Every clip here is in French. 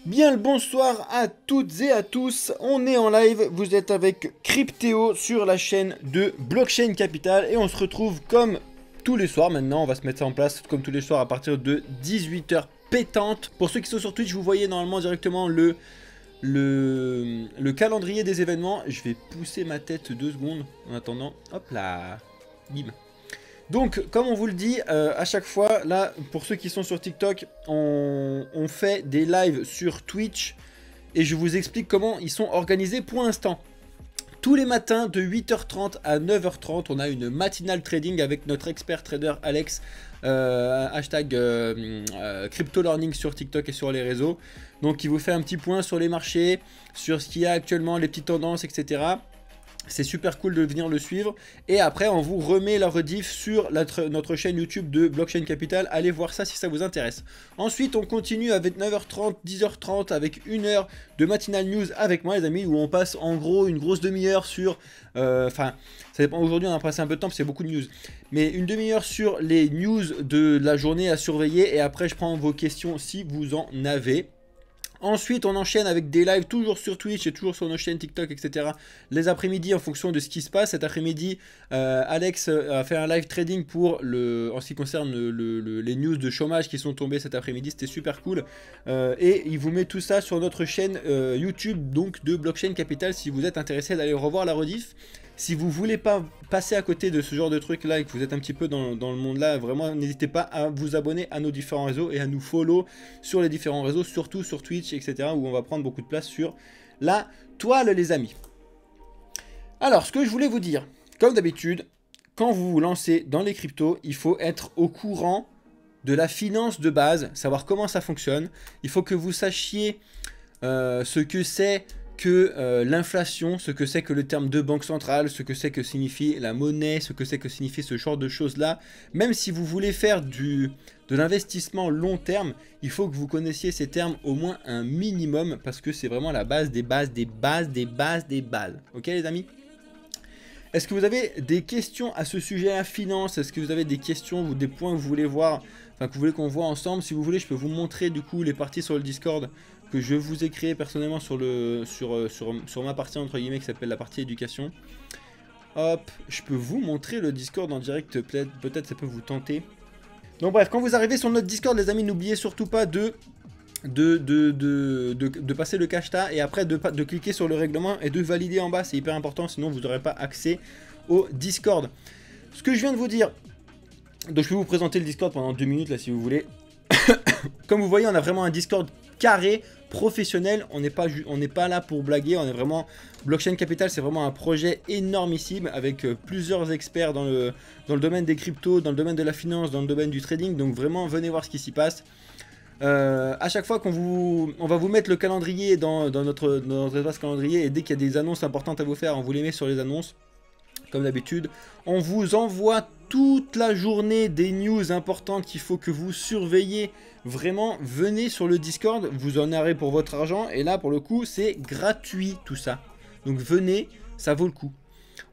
Bien le bonsoir à toutes et à tous, on est en live, vous êtes avec Cryptéo sur la chaîne de Blockchain Capital et on se retrouve comme tous les soirs maintenant, on va se mettre ça en place comme tous les soirs à partir de 18 h pétantes. Pour ceux qui sont sur Twitch, vous voyez normalement directement le calendrier des événements. Je vais pousser ma tête 2 secondes en attendant, hop là, bim. Donc, comme on vous le dit, à chaque fois, là, pour ceux qui sont sur TikTok, on fait des lives sur Twitch et je vous explique comment ils sont organisés pour l'instant. Tous les matins, de 8h30 à 9h30, on a une matinale trading avec notre expert trader Alex, hashtag crypto learning sur TikTok et sur les réseaux. Donc, il vous fait un petit point sur les marchés, sur ce qu'il y a actuellement, les petites tendances, etc. C'est super cool de venir le suivre. Et après, on vous remet la rediff sur notre chaîne YouTube de Blockchain Capital. Allez voir ça si ça vous intéresse. Ensuite, on continue avec 9h30, 10h30 avec 1 heure de matinal news avec moi, les amis, où on passe en gros une grosse demi-heure sur... Enfin, ça dépend. Aujourd'hui, on a passé un peu de temps parce qu'il y a beaucoup de news. Mais une demi-heure sur les news de la journée à surveiller. Et après, je prends vos questions si vous en avez. Ensuite, on enchaîne avec des lives toujours sur Twitch et toujours sur nos chaînes TikTok, etc. Les après-midi en fonction de ce qui se passe. Cet après-midi, Alex a fait un live trading pour en ce qui concerne les news de chômage qui sont tombées cet après-midi. C'était super cool. Et il vous met tout ça sur notre chaîne YouTube donc de Blockchain Capital si vous êtes intéressé d'aller revoir la rediff. Si vous voulez pas passer à côté de ce genre de truc là et que vous êtes un petit peu dans le monde là, vraiment n'hésitez pas à vous abonner à nos différents réseaux et à nous follow sur les différents réseaux, surtout sur Twitch, etc. où on va prendre beaucoup de place sur la toile, les amis. Alors, ce que je voulais vous dire, comme d'habitude, quand vous vous lancez dans les cryptos, il faut être au courant de la finance de base, savoir comment ça fonctionne. Il faut que vous sachiez ce que c'est que l'inflation, ce que c'est que le terme de banque centrale, ce que c'est que signifie la monnaie, ce que c'est que signifie ce genre de choses-là. Même si vous voulez faire de l'investissement long terme, il faut que vous connaissiez ces termes au moins un minimum parce que c'est vraiment la base des bases, des bases, des bases, des bases. Ok les amis? Est-ce que vous avez des questions à ce sujet, à finance? Est-ce que vous avez des questions ou des points que vous voulez voir, enfin que vous voulez qu'on voit ensemble? Si vous voulez, je peux vous montrer du coup les parties sur le Discord que je vous ai créé personnellement sur ma partie entre guillemets qui s'appelle la partie éducation. Hop, je peux vous montrer le Discord en direct, peut-être ça peut vous tenter. Donc bref, quand vous arrivez sur notre Discord les amis, n'oubliez surtout pas de passer le cachetas et après de cliquer sur le règlement et de valider en bas, c'est hyper important, sinon vous n'aurez pas accès au Discord. Ce que je viens de vous dire, donc je peux vous présenter le Discord pendant 2 minutes là si vous voulez. Comme vous voyez, on a vraiment un Discord carré, professionnel, on n'est pas là pour blaguer, on est vraiment... Blockchain Capital, c'est vraiment un projet énormissime avec plusieurs experts dans le domaine des cryptos, dans le domaine de la finance, dans le domaine du trading, donc vraiment venez voir ce qui s'y passe. À chaque fois on va vous mettre le calendrier dans notre espace calendrier et dès qu'il y a des annonces importantes à vous faire, on vous les met sur les annonces. Comme d'habitude, on vous envoie toute la journée des news importantes qu'il faut que vous surveillez. Vraiment, venez sur le Discord, vous en aurez pour votre argent. Et là, pour le coup, c'est gratuit tout ça. Donc venez, ça vaut le coup.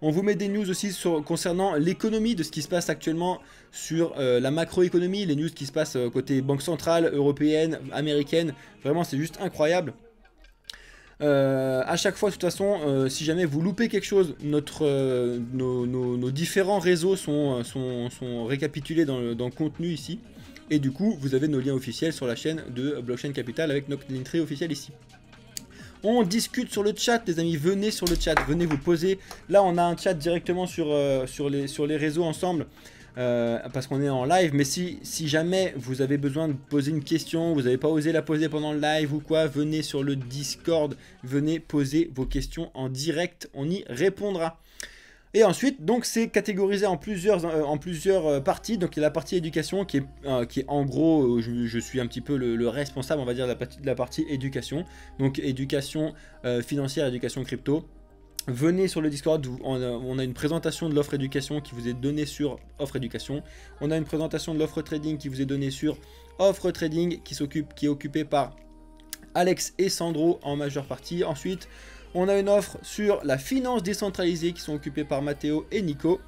On vous met des news aussi concernant l'économie, de ce qui se passe actuellement sur la macroéconomie, les news qui se passent côté banque centrale, européenne, américaine. Vraiment, c'est juste incroyable. À chaque fois, de toute façon, si jamais vous loupez quelque chose, nos différents réseaux sont récapitulés dans le contenu ici. Et du coup, vous avez nos liens officiels sur la chaîne de Blockchain Capital avec notre linktree officiel ici. On discute sur le chat, les amis. Venez sur le chat, venez vous poser. Là, on a un chat directement sur les réseaux ensemble. Parce qu'on est en live, mais si jamais vous avez besoin de poser une question, vous n'avez pas osé la poser pendant le live ou quoi, venez sur le Discord, venez poser vos questions en direct, on y répondra. Et ensuite, donc c'est catégorisé en plusieurs parties. Donc il y a la partie éducation qui est en gros, je suis un petit peu le responsable, on va dire, de la partie éducation. Donc éducation financière, éducation crypto. Venez sur le Discord, on a une présentation de l'offre éducation qui vous est donnée sur offre éducation. On a une présentation de l'offre trading qui vous est donnée sur offre trading qui est occupée par Alex et Sandro en majeure partie. Ensuite, on a une offre sur la finance décentralisée qui sont occupées par Matteo et Nico.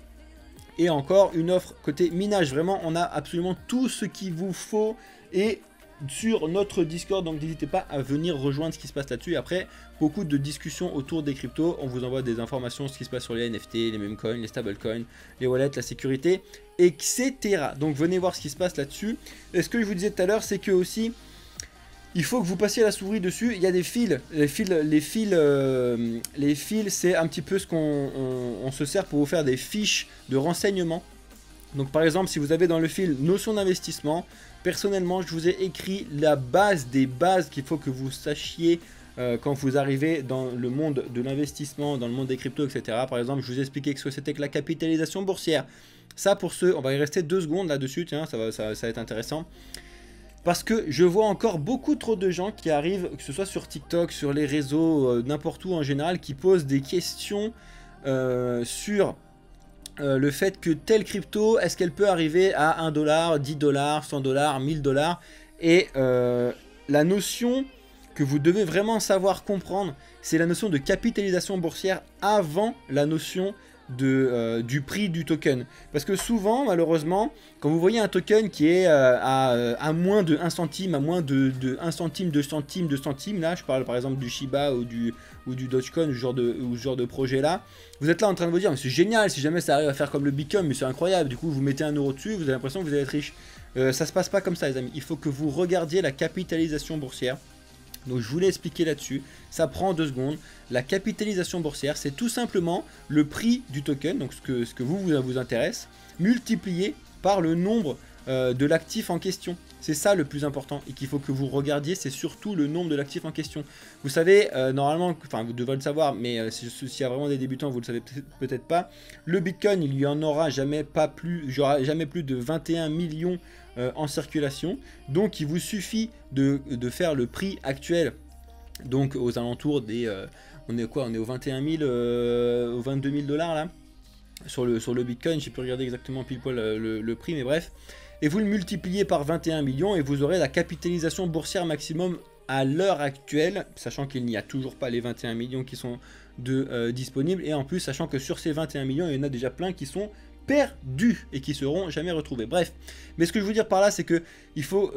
Et encore une offre côté minage. Vraiment, on a absolument tout ce qu'il vous faut et sur notre Discord, donc n'hésitez pas à venir rejoindre ce qui se passe là-dessus. Après, beaucoup de discussions autour des cryptos, on vous envoie des informations, ce qui se passe sur les NFT, les meme coins, les stablecoins, les wallets, la sécurité, etc. Donc venez voir ce qui se passe là-dessus. Et ce que je vous disais tout à l'heure, c'est que aussi, il faut que vous passiez la souris dessus. Il y a des fils. Les fils, c'est un petit peu ce qu'on se sert pour vous faire des fiches de renseignement. Donc par exemple, si vous avez dans le fil notion d'investissement, personnellement, je vous ai écrit la base des bases qu'il faut que vous sachiez quand vous arrivez dans le monde de l'investissement, dans le monde des cryptos, etc. Par exemple, je vous ai expliqué ce que c'était que la capitalisation boursière. Ça, pour ceux, on va y rester 2 secondes là-dessus, tiens, ça va être intéressant. Parce que je vois encore beaucoup trop de gens qui arrivent, que ce soit sur TikTok, sur les réseaux, n'importe où en général, qui posent des questions sur le fait que telle crypto, est-ce qu'elle peut arriver à 1 $, 10 $, 100 $, 1000 $. Et la notion que vous devez vraiment savoir comprendre, c'est la notion de capitalisation boursière avant la notion du prix du token. Parce que souvent, malheureusement, quand vous voyez un token qui est à moins de 1 centime, à moins de 1 centime, 2 centimes, 2 centimes, là, je parle par exemple du Shiba ou du Dogecoin, ce genre de projet là, vous êtes là en train de vous dire, mais c'est génial, si jamais ça arrive à faire comme le Bitcoin, mais c'est incroyable, du coup vous mettez 1 € dessus, vous avez l'impression que vous allez être riche. Ça se passe pas comme ça les amis, il faut que vous regardiez la capitalisation boursière. Donc je vous l'ai expliqué là-dessus, ça prend 2 secondes. La capitalisation boursière, c'est tout simplement le prix du token, donc ce que vous intéresse, multiplié par le nombre de l'actif en question. C'est ça le plus important et qu'il faut que vous regardiez, c'est surtout le nombre de l'actif en question. Vous savez, normalement, enfin vous devez le savoir, mais s'il y a vraiment des débutants, vous le savez peut-être pas, le Bitcoin, il y en aura jamais plus de 21 millions en circulation. Donc il vous suffit de faire le prix actuel, donc aux alentours des... on est quoi? On est aux 21 000, aux 22 000 $ là, sur le Bitcoin. J'ai pu regarder exactement pile poil le prix, mais bref. Et vous le multipliez par 21 millions et vous aurez la capitalisation boursière maximum à l'heure actuelle, sachant qu'il n'y a toujours pas les 21 millions qui sont disponibles. Et en plus, sachant que sur ces 21 millions, il y en a déjà plein qui sont perdus et qui seront jamais retrouvés. Bref, mais ce que je veux dire par là, c'est que il faut...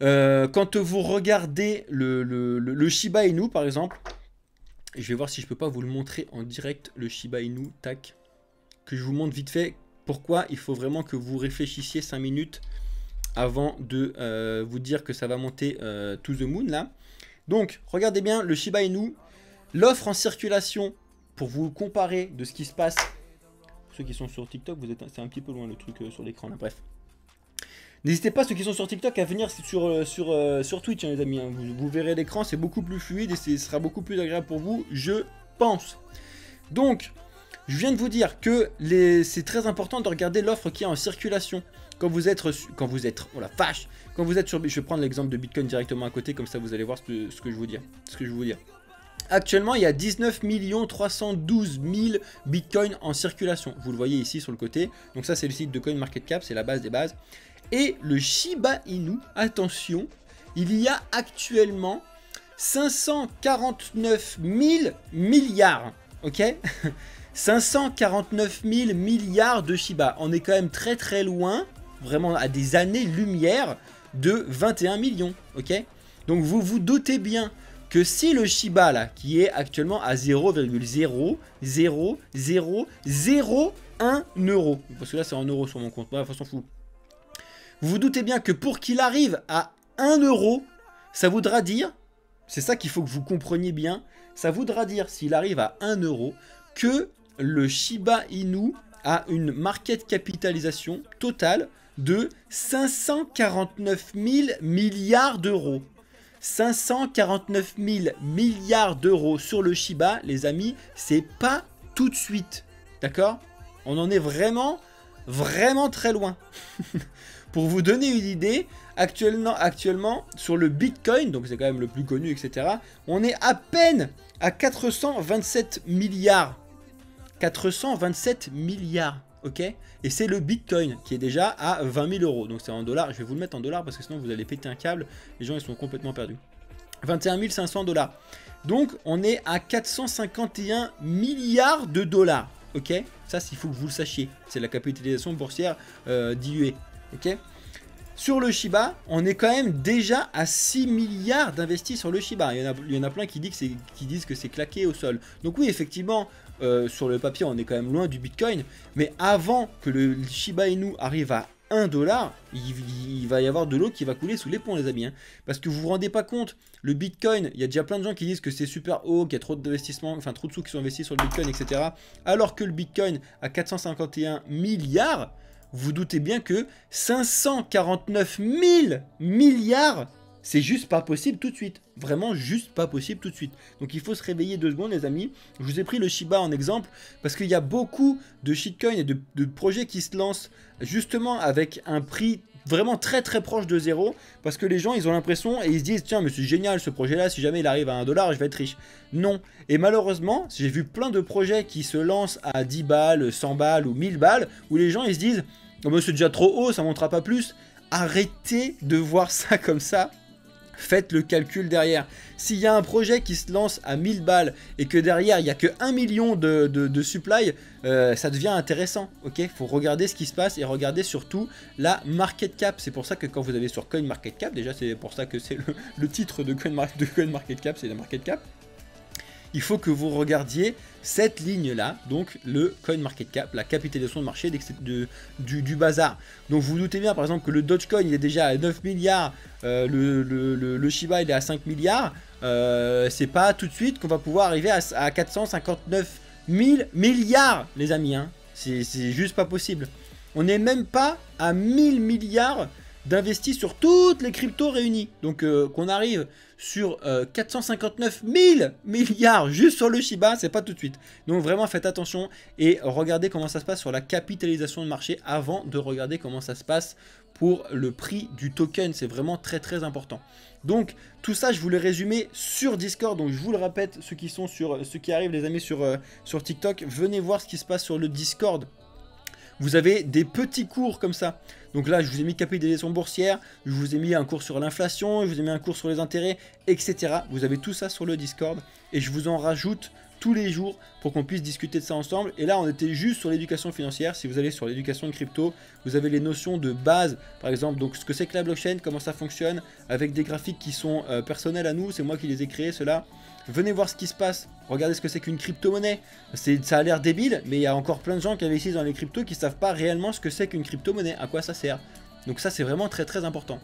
quand vous regardez le Shiba Inu par exemple, je vais voir si je peux pas vous le montrer en direct, le Shiba Inu, tac, que je vous montre vite fait pourquoi il faut vraiment que vous réfléchissiez 5 minutes avant de vous dire que ça va monter to the moon là. Donc regardez bien le Shiba Inu, l'offre en circulation pour vous comparer de ce qui se passe. Pour ceux qui sont sur TikTok, c'est un petit peu loin le truc sur l'écran là, bref. N'hésitez pas, ceux qui sont sur TikTok, à venir sur Twitch, hein, les amis. Hein. Vous verrez l'écran, c'est beaucoup plus fluide et ce sera beaucoup plus agréable pour vous, je pense. Donc, je viens de vous dire que c'est très important de regarder l'offre qui est en circulation. Quand vous êtes, oh la vache, quand vous êtes sur, je vais prendre l'exemple de Bitcoin directement à côté, comme ça vous allez voir ce que je veux vous dire. Actuellement, il y a 19 312 000 bitcoins en circulation. Vous le voyez ici sur le côté. Donc ça, c'est le site de CoinMarketCap, c'est la base des bases. Et le Shiba Inu, attention, il y a actuellement 549 000 milliards, ok 549 000 milliards de Shiba. On est quand même très très loin, vraiment à des années-lumière de 21 millions, ok. Donc vous vous doutez bien que si le Shiba là, qui est actuellement à 0,00001 €, parce que là c'est en euros sur mon compte, bref, on s'en fout. Vous vous doutez bien que pour qu'il arrive à 1 €, ça voudra dire, c'est ça qu'il faut que vous compreniez bien, ça voudra dire s'il arrive à 1 € que le Shiba Inu a une market capitalisation totale de 549 000 milliards d'euros. 549 000 milliards d'euros sur le Shiba, les amis, c'est pas tout de suite, d'accord? On en est vraiment très loin. Pour vous donner une idée, actuellement sur le Bitcoin, donc c'est quand même le plus connu, etc., on est à peine à 427 milliards. 427 milliards, ok? Et c'est le Bitcoin qui est déjà à 20 000 €. Donc c'est en dollars. Je vais vous le mettre en dollars parce que sinon vous allez péter un câble. Les gens ils sont complètement perdus. 21 500 $. Donc on est à 451 milliards de dollars, ok? Ça, il faut que vous le sachiez. C'est la capitalisation boursière d'IUE, ok? sur le Shiba, on est quand même déjà à 6 milliards d'investis sur le Shiba. Il y en a plein qui disent que c'est claqué au sol. Donc oui, effectivement, sur le papier, on est quand même loin du Bitcoin. Mais avant que le Shiba Inu arrive à 1 dollar, il va y avoir de l'eau qui va couler sous les ponts, les amis. Hein. Parce que vous vous rendez pas compte, le Bitcoin, il y a déjà plein de gens qui disent que c'est super haut, qu'il y a trop d'investissements, enfin trop de sous qui sont investis sur le Bitcoin, etc. Alors que le Bitcoin a 451 milliards, vous doutez bien que 549 000 milliards, c'est juste pas possible tout de suite. Vraiment juste pas possible tout de suite. Donc il faut se réveiller 2 secondes, les amis. Je vous ai pris le Shiba en exemple parce qu'il y a beaucoup de shitcoins et de projets qui se lancent justement avec un prix vraiment très très proche de zéro, parce que les gens ils ont l'impression et ils se disent tiens mais c'est génial ce projet là, si jamais il arrive à 1 dollar je vais être riche. Non, et malheureusement j'ai vu plein de projets qui se lancent à 10 balles, 100 balles ou 1000 balles, où les gens ils se disent oh, mais c'est déjà trop haut, ça montera pas plus. Arrêtez de voir ça comme ça. Faites le calcul derrière. S'il y a un projet qui se lance à 1000 balles et que derrière il n'y a que 1 million de supply, ça devient intéressant. Ok, il faut regarder ce qui se passe et regarder surtout la market cap. C'est pour ça que quand vous avez sur CoinMarketCap, déjà c'est pour ça que c'est le titre de CoinMarketCap, c'est la market cap. Il faut que vous regardiez cette ligne-là, donc le CoinMarketCap, la capitalisation de marché du bazar. Donc vous vous doutez bien par exemple que le Dogecoin il est déjà à 9 milliards, le Shiba il est à 5 milliards, c'est pas tout de suite qu'on va pouvoir arriver à 459 000 milliards les amis, hein. C'est juste pas possible. On n'est même pas à 1000 milliards d'investis sur toutes les cryptos réunies. Donc qu'on arrive sur 459 000 milliards juste sur le Shiba, c'est pas tout de suite. Donc vraiment faites attention et regardez comment ça se passe sur la capitalisation de marché avant de regarder comment ça se passe pour le prix du token. C'est vraiment très très important. Donc tout ça je vous l'ai résumé sur Discord. Donc je vous le répète, ceux qui arrivent les amis sur TikTok, venez voir ce qui se passe sur le Discord. Vous avez des petits cours comme ça. Donc là, je vous ai mis capitalisation boursière, je vous ai mis un cours sur l'inflation, je vous ai mis un cours sur les intérêts, etc. Vous avez tout ça sur le Discord et je vous en rajoute tous les jours pour qu'on puisse discuter de ça ensemble. Et là, on était juste sur l'éducation financière. Si vous allez sur l'éducation de crypto, vous avez les notions de base, par exemple, donc ce que c'est que la blockchain, comment ça fonctionne, avec des graphiques qui sont personnels à nous, c'est moi qui les ai créés, ceux-là. Venez voir ce qui se passe, regardez ce que c'est qu'une crypto-monnaie. Ça a l'air débile, mais il y a encore plein de gens qui investissent dans les cryptos qui ne savent pas réellement ce que c'est qu'une crypto-monnaie, à quoi ça sert. Donc ça, c'est vraiment très très important.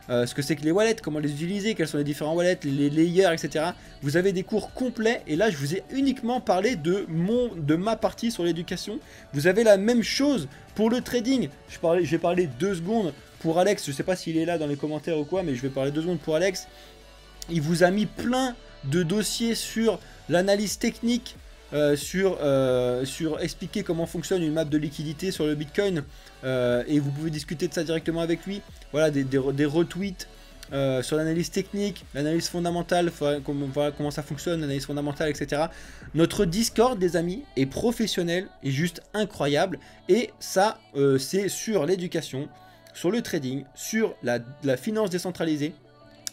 Ce que c'est que les wallets, comment les utiliser, quels sont les différents wallets, les layers, etc. Vous avez des cours complets et là je vous ai uniquement parlé de ma partie sur l'éducation. Vous avez la même chose pour le trading. Je vais parler 2 secondes pour Alex, je ne sais pas s'il est là dans les commentaires ou quoi, mais je vais parler 2 secondes pour Alex. Il vous a mis plein de dossiers sur l'analyse technique, sur expliquer comment fonctionne une map de liquidité sur le Bitcoin, et vous pouvez discuter de ça directement avec lui. Voilà, des retweets sur l'analyse technique, l'analyse fondamentale, voilà comment ça fonctionne, l'analyse fondamentale, etc. Notre Discord, des amis, est professionnel et juste incroyable, et ça, c'est sur l'éducation, sur le trading, sur la finance décentralisée,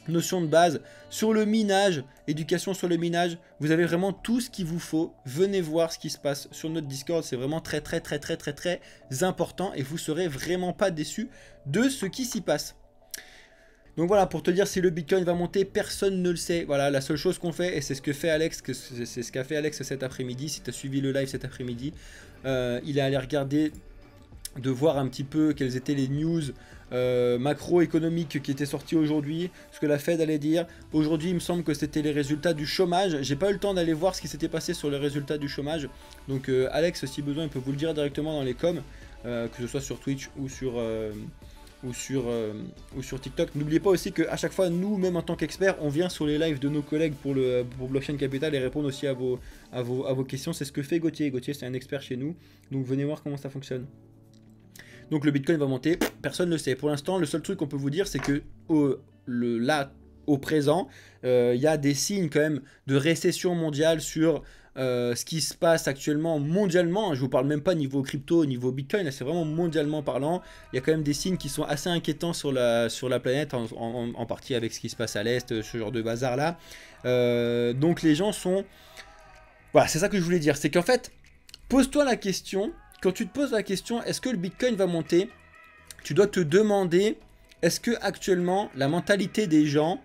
notion de base, sur le minage, éducation sur le minage, vous avez vraiment tout ce qu'il vous faut. Venez voir ce qui se passe sur notre Discord, c'est vraiment très important et vous serez vraiment pas déçus de ce qui s'y passe. Donc voilà, pour te dire si le Bitcoin va monter, personne ne le sait. Voilà, la seule chose qu'on fait, et c'est ce que fait Alex, c'est ce qu'a fait Alex cet après-midi, si tu as suivi le live cet après-midi, il est allé regarder, de voir un petit peu quelles étaient les news macroéconomiques qui étaient sorties aujourd'hui, ce que la Fed allait dire. Aujourd'hui, il me semble que c'était les résultats du chômage. J'ai pas eu le temps d'aller voir ce qui s'était passé sur les résultats du chômage. Donc Alex, si besoin, il peut vous le dire directement dans les coms, que ce soit sur Twitch ou sur TikTok. N'oubliez pas aussi qu'à chaque fois, nous, même en tant qu'experts, on vient sur les lives de nos collègues pour Blockchain Capital et répondre aussi à vos questions. C'est ce que fait Gauthier. Gauthier, c'est un expert chez nous. Donc venez voir comment ça fonctionne. Donc le Bitcoin va monter, personne ne le sait. Pour l'instant, le seul truc qu'on peut vous dire, c'est que là, au présent, il y a des signes quand même de récession mondiale sur ce qui se passe actuellement mondialement. Je vous parle même pas niveau crypto, niveau Bitcoin, c'est vraiment mondialement parlant. Il y a quand même des signes qui sont assez inquiétants sur la planète, en partie avec ce qui se passe à l'Est, ce genre de bazar là. Donc les gens sont... Voilà, c'est ça que je voulais dire. C'est qu'en fait, pose-toi la question... Quand tu te poses la question, est-ce que le Bitcoin va monter? Tu dois te demander, est-ce que actuellement la mentalité des gens,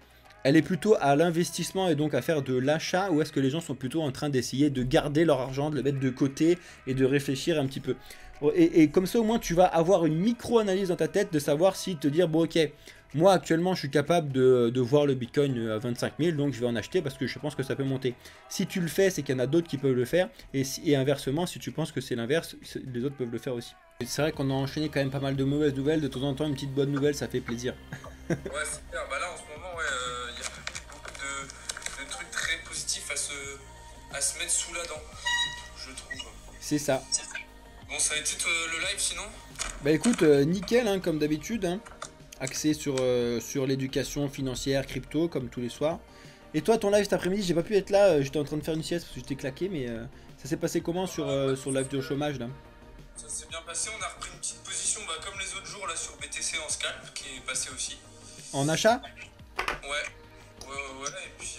elle est plutôt à l'investissement et donc à faire de l'achat, ou est-ce que les gens sont plutôt en train d'essayer de garder leur argent, de le mettre de côté et de réfléchir un petit peu? Et comme ça au moins tu vas avoir une micro-analyse dans ta tête de savoir si te dire bon ok, moi actuellement je suis capable de voir le Bitcoin à 25 000, donc je vais en acheter parce que je pense que ça peut monter. Si tu le fais, c'est qu'il y en a d'autres qui peuvent le faire, et inversement, si tu penses que c'est l'inverse, les autres peuvent le faire aussi. C'est vrai qu'on a enchaîné quand même pas mal de mauvaises nouvelles, de temps en temps une petite bonne nouvelle, ça fait plaisir. Ouais, c'est clair. Bah là, en ce moment, ouais, il y a beaucoup de trucs très positifs à se mettre sous la dent, je trouve. C'est ça. Bon, ça a été le live sinon? Bah écoute, nickel, hein, comme d'habitude, hein. Axé sur l'éducation financière, crypto, comme tous les soirs. Et toi, ton live cet après-midi, j'ai pas pu être là, j'étais en train de faire une sieste parce que j'étais claqué, mais ça s'est passé comment sur le live de chômage là? Ça s'est bien passé, on a repris une petite position bah, comme les autres jours là sur BTC en scalp qui est passé aussi. En achat? Ouais, et puis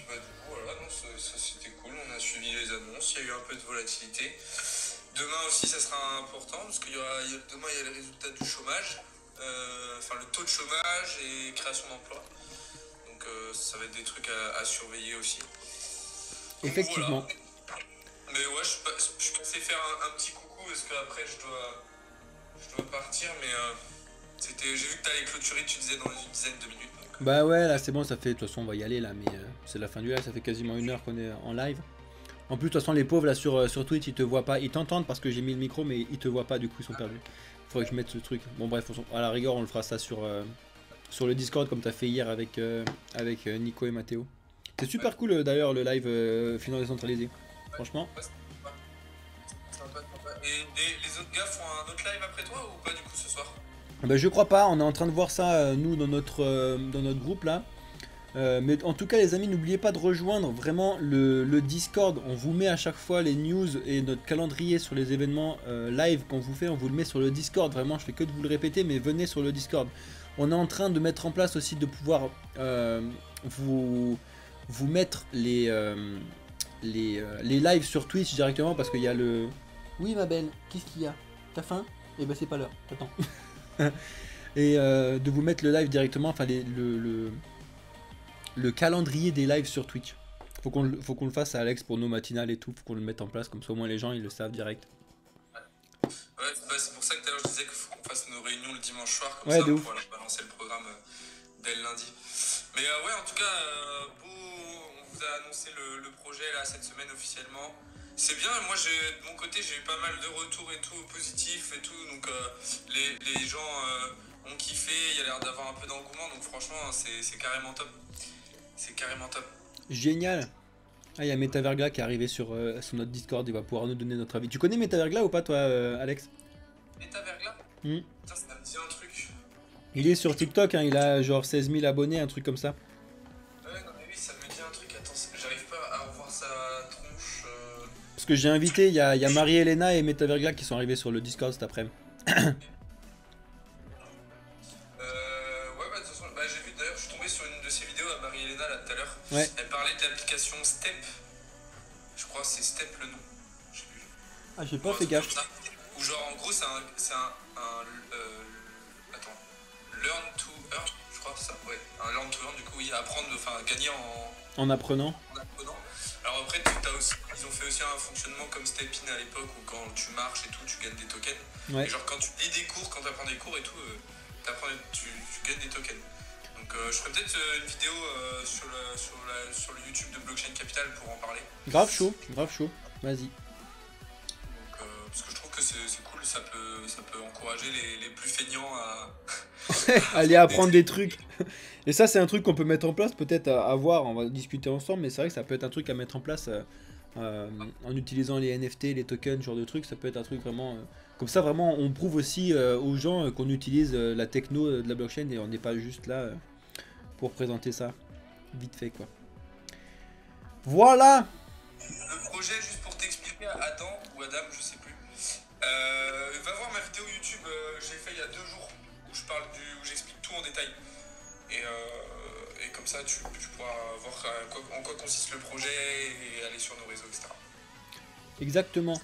bah du coup voilà, non, ça c'était cool, on a suivi les annonces, il y a eu un peu de volatilité. Demain aussi ça sera important parce que demain il y a les résultats du chômage, enfin le taux de chômage et création d'emplois. Donc ça va être des trucs à surveiller aussi. Donc, Effectivement. voilà. Mais ouais, je pensais faire un petit coucou parce qu'après je dois partir, mais j'ai vu que t'allais clôturer, tu disais dans une dizaine de minutes. Donc, Bah ouais, là c'est bon, ça fait, de toute façon on va y aller là, mais c'est la fin du live, ça fait quasiment 1 heure qu'on est en live. En plus, de toute façon, les pauvres là sur Twitch, ils te voient pas, ils t'entendent parce que j'ai mis le micro, mais ils te voient pas, du coup ils sont perdus. Faudrait que je mette ce truc. Bon bref, à la rigueur, on le fera ça sur le Discord comme t'as fait hier avec Nico et Mathéo. C'est super cool d'ailleurs le live finance décentralisé. Franchement. ouais, sympa. Et les autres gars font un autre live après toi ou pas du coup ce soir? Bah, je crois pas, on est en train de voir ça nous dans notre groupe là. Mais en tout cas les amis, n'oubliez pas de rejoindre vraiment le Discord. On vous met à chaque fois les news et notre calendrier sur les événements live qu'on vous fait, on vous le met sur le Discord. Vraiment, je fais que de vous le répéter, mais venez sur le Discord. On est en train de mettre en place aussi de pouvoir vous mettre les lives sur Twitch directement parce qu'il y a le... Oui ma belle, qu'est-ce qu'il y a? T'as faim? Eh ben c'est pas l'heure, t'attends. Et de vous mettre le live directement, enfin le calendrier des lives sur Twitch. Faut qu'on le fasse à Alex pour nos matinales et tout, faut qu'on le mette en place, comme ça au moins les gens ils le savent direct. Ouais, bah, c'est pour ça que tout à l'heure je disais qu'il faut qu'on fasse nos réunions le dimanche soir, comme Ouais, ça de on ouf. pourra balancer le programme dès le lundi. Mais ouais, en tout cas, on vous a annoncé le projet là cette semaine officiellement. C'est bien, moi de mon côté j'ai eu pas mal de retours et tout, positifs et tout, donc les gens ont kiffé, il y a l'air d'avoir un peu d'engouement, donc franchement c'est carrément top. C'est carrément top. Génial. Ah, il y a Metavergla qui est arrivé sur notre Discord, il va pouvoir nous donner notre avis. Tu connais Metavergla ou pas toi Alex? Metavergla? Hmm. Putain, ça me dit un truc. Il est sur TikTok, hein, il a genre 16 000 abonnés, un truc comme ça. Ouais, non mais oui, ça me dit un truc, attends, j'arrive pas à revoir sa tronche. Parce que j'ai invité, il y a Marie-Elena et Metavergla qui sont arrivés sur le Discord cet après-midi. Ouais, bah de toute façon, bah, j'ai vu d'ailleurs, je suis tombé sur une de ses vidéos à Marie-Elena là tout à l'heure. Ouais. Elle parlait de l'application Step. Je crois que c'est Step le nom. Je sais plus. Ah, j'ai Ou pas un fait truc gaffe. comme ça. Ou genre en gros, attends. Learn to earn, je crois que c'est ça. Ouais. Un learn to earn, du coup, oui, apprendre, enfin gagner En apprenant. en apprenant. Alors après, ils ont fait aussi un fonctionnement comme Step-in à l'époque où quand tu marches et tout, tu gagnes des tokens. Ouais. Et genre quand tu lis des cours, quand tu apprends des cours et tout, tu gagnes des tokens. Donc je ferai peut-être une vidéo sur le YouTube de Blockchain Capital pour en parler. Grave chaud, vas-y. Donc, parce que je trouve que c'est cool, ça peut encourager les plus feignants à Aller apprendre des trucs. Et ça c'est un truc qu'on peut mettre en place, peut-être à voir, on va discuter ensemble, mais c'est vrai que ça peut être un truc à mettre en place en utilisant les NFT, les tokens, ce genre de trucs, ça peut être un truc vraiment... comme ça vraiment on prouve aussi aux gens qu'on utilise la techno de la blockchain et on n'est pas juste là pour présenter ça vite fait quoi. Voilà. Le projet, juste pour t'expliquer, Adam ou Adam, je sais plus, va voir ma vidéo YouTube que j'ai fait il y a 2 jours où où j'explique tout en détail. Et comme ça, tu pourras voir en quoi consiste le projet et aller sur nos réseaux, etc. Exactement.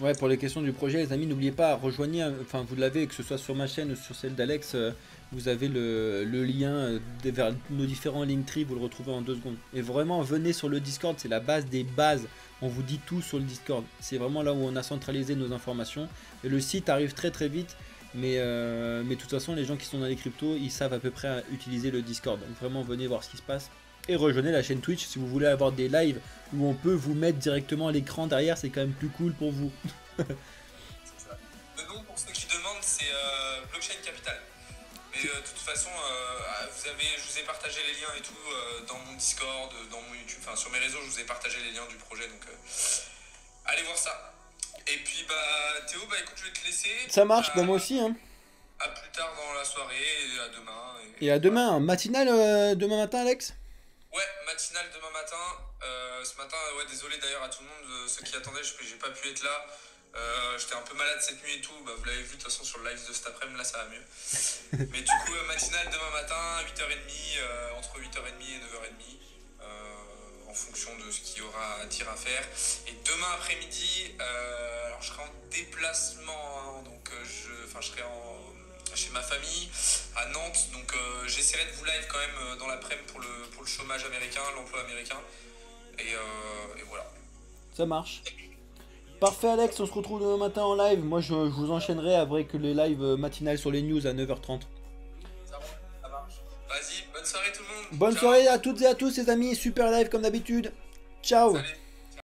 Ouais, pour les questions du projet, les amis, n'oubliez pas, rejoignez, enfin vous l'avez, que ce soit sur ma chaîne ou sur celle d'Alex, vous avez le lien vers nos différents Linktree, vous le retrouvez en 2 secondes. Et vraiment, venez sur le Discord, c'est la base des bases. On vous dit tout sur le Discord. C'est vraiment là où on a centralisé nos informations. Et le site arrive très très vite, mais de toute façon, les gens qui sont dans les cryptos, ils savent à peu près utiliser le Discord. Donc vraiment, venez voir ce qui se passe. Et rejoignez la chaîne Twitch si vous voulez avoir des lives où on peut vous mettre directement à l'écran derrière, c'est quand même plus cool pour vous. C'est ça. Le nom, pour ceux qui demandent, c'est Blockchain Capital. Mais de toute façon, je vous ai partagé les liens et tout dans mon Discord, dans mon YouTube, enfin sur mes réseaux, je vous ai partagé les liens du projet, donc allez voir ça. Et puis bah Théo, bah écoute, je vais te laisser. Ça marche, bah moi aussi. Hein. À plus tard dans la soirée, et à demain. Et à demain, matinale demain matin, Alex? Ouais, matinale demain matin. Ce matin, ouais, désolé d'ailleurs à tout le monde, ceux qui attendaient, j'ai pas pu être là. J'étais un peu malade cette nuit et tout, bah, vous l'avez vu de toute façon sur le live de cet après-midi, là ça va mieux. Mais du coup, matinale demain matin, 8h30, entre 8h30 et 9h30, en fonction de ce qu'il y aura à dire à faire. Et demain après-midi, alors je serai en déplacement, hein, donc je serai chez ma famille à Nantes, donc j'essaierai de vous live quand même dans l'après-midi pour le chômage américain, l'emploi américain, et voilà. Ça marche. Parfait Alex, on se retrouve demain matin en live. Moi je vous enchaînerai avec les lives matinales sur les news à 9h30. Ça roule, ça marche. Vas-y, bonne soirée tout le monde. Bonne Ciao. soirée à toutes et à tous les amis, super live comme d'habitude. Ciao. Salut.